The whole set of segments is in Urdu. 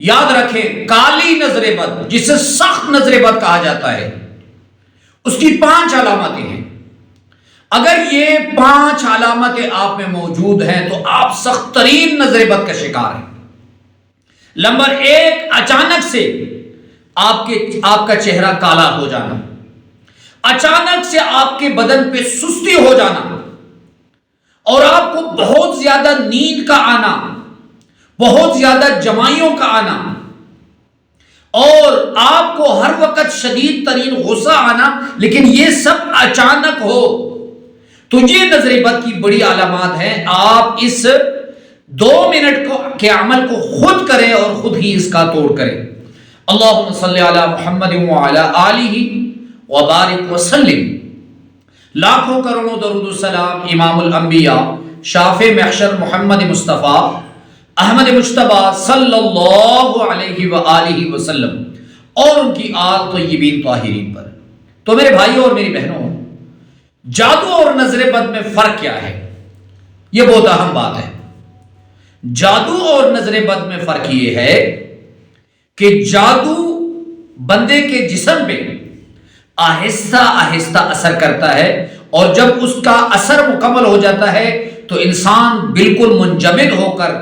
یاد رکھیں کالی نظر بد جسے سخت نظر بد کہا جاتا ہے، اس کی 5 علامتیں ہیں۔ اگر یہ 5 علامتیں آپ میں موجود ہیں تو آپ سخت ترین نظر بد کا شکار ہیں۔ نمبر 1، اچانک سے آپ کا چہرہ کالا ہو جانا، اچانک سے آپ کے بدن پہ سستی ہو جانا، اور آپ کو بہت زیادہ نیند کا آنا، بہت زیادہ جمائیوں کا آنا، اور آپ کو ہر وقت شدید ترین غصہ آنا، لیکن یہ سب اچانک ہو تو یہ نظر بد کی بڑی علامات ہیں۔ آپ اس 2 منٹ کے عمل کو خود کریں اور خود ہی اس کا توڑ کریں۔ اللہم صلی علی محمد وعلی آلہ وبارک وسلم۔ لاکھوں کروڑوں درود السلام امام الانبیاء شافع محشر محمد مصطفیٰ احمد مجتبیٰ صلی اللہ علیہ وآلہ وسلم اور ان کی آل طیبین طاہرین پر۔ تو میرے بھائیوں اور میری بہنوں، جادو اور نظر بد میں فرق کیا ہے؟ یہ بہت اہم بات ہے۔ جادو اور نظر بد میں فرق یہ ہے کہ جادو بندے کے جسم پہ آہستہ آہستہ اثر کرتا ہے، اور جب اس کا اثر مکمل ہو جاتا ہے تو انسان بالکل منجمد ہو کر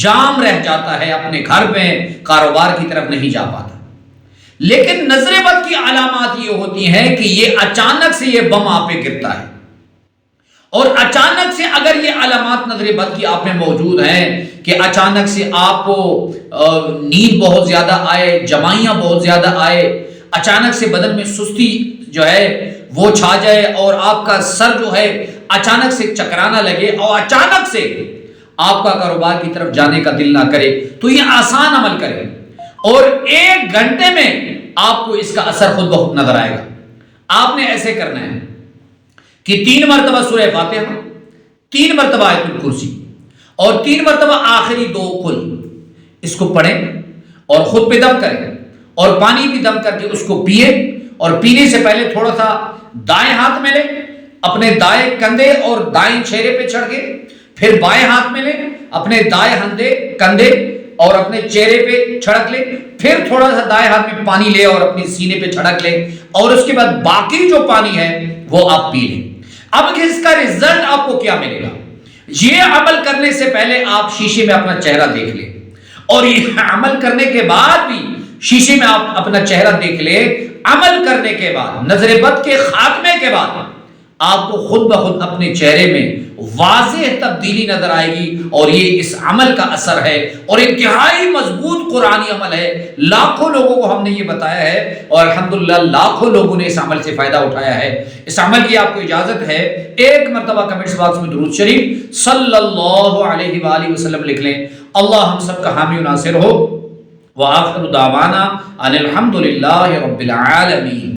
جام رہ جاتا ہے، اپنے گھر میں کاروبار کی طرف نہیں جا پاتا۔ لیکن نظر بد کی علامات یہ ہوتی ہیں کہ یہ اچانک سے یہ بم آپ پہ گرتا ہے، اور اچانک سے اگر یہ علامات نظر بد کی آپ میں موجود ہیں کہ اچانک سے آپ کو نیند بہت زیادہ آئے، جمائیاں بہت زیادہ آئے، اچانک سے بدن میں سستی جو ہے وہ چھا جائے، اور آپ کا سر جو ہے اچانک سے چکرانا لگے، اور اچانک سے آپ کا کاروبار کی طرف جانے کا دل نہ کرے، تو یہ آسان عمل کریں، اور 1 گھنٹے میں آپ کو اس کا اثر خود بخود نظر آئے گا۔ آپ نے ایسے کرنا ہے کہ 3 مرتبہ سورہ فاتحہ، 3 مرتبہ آیت الکرسی، اور 3 مرتبہ آخری 2 قل، اس کو پڑھیں اور خود پہ دم کریں، اور پانی بھی دم کر کے اس کو پیے، اور پینے سے پہلے تھوڑا سا دائیں ہاتھ میں لیں، اپنے دائیں کندھے اور دائیں چہرے پہ چھڑکے، پھر بائیں ہاتھ میں لیں، اپنے دائیں کندھے اور اپنے چہرے پہ چھڑک لیں، پھر تھوڑا سا دائیں ہاتھ میں پانی لیں اور اپنے سینے پہ چھڑک لیں، اور اس کے بعد باقی جو پانی ہے وہ آپ پی لیں۔ اب اس کا رزلٹ آپ کو کیا ملے گا؟ یہ عمل کرنے سے پہلے آپ شیشے میں اپنا چہرہ دیکھ لیں، اور یہ عمل کرنے کے بعد بھی شیشے میں آپ اپنا چہرہ دیکھ لیں۔ عمل کرنے کے بعد، نظر بد کے خاتمے کے بعد، آپ کو خود بخود اپنے چہرے میں واضح تبدیلی نظر آئے گی، اور یہ اس عمل کا اثر ہے، اور انتہائی مضبوط قرآنی عمل ہے۔ لاکھوں لوگوں کو ہم نے یہ بتایا ہے، اور الحمدللہ لاکھوں لوگوں نے اس عمل سے فائدہ اٹھایا ہے۔ اس عمل کی آپ کو اجازت ہے 1 مرتبہ کمنٹس باکس میں درود شریف صلی اللہ علیہ وآلہ وسلم لکھ لیں۔ اللہ ہم سب کا حامی و ناصر ہو۔ وآخر دعوانا ان الحمدللہ رب العالمین۔